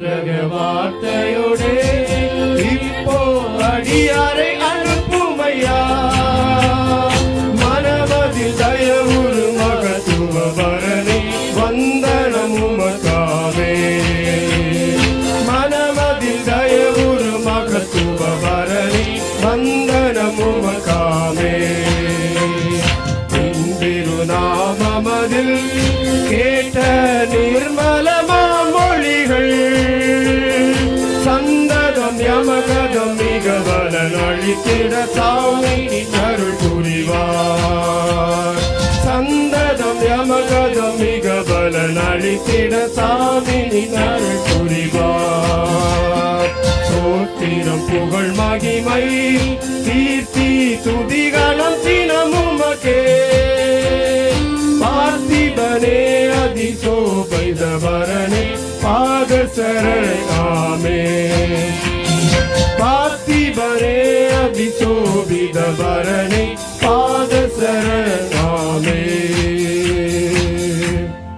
வார்த்தையோடே இப்போ அடியாரை அனுப்புமையா மனமதில் தயவுரு மகத்துவ பரணி வந்தனம் உமக்காவே மனமதில் தயவுரு மகத்துவ பரணி வந்தனம் உமக்காவே திருநாமமதில் கேட்ட நிர்மலமா மொழிகள் சந்ததம் யமகதம் மிக பலன் அளித்திட சாமி அருள் புரிவார் சந்ததம் யமகதம் மிக பலன் அளித்திட சாமி அருள் புரிவார் சோத்திரம் புகழ் மகிமை கீர்த்தி துதிகளம் தினமுமக்கே பார்த்திபனே அதிசோபைத பரணே பாத சரணாமே பார்த்திபனே அதிசோபித பரணே பாத சரணாமே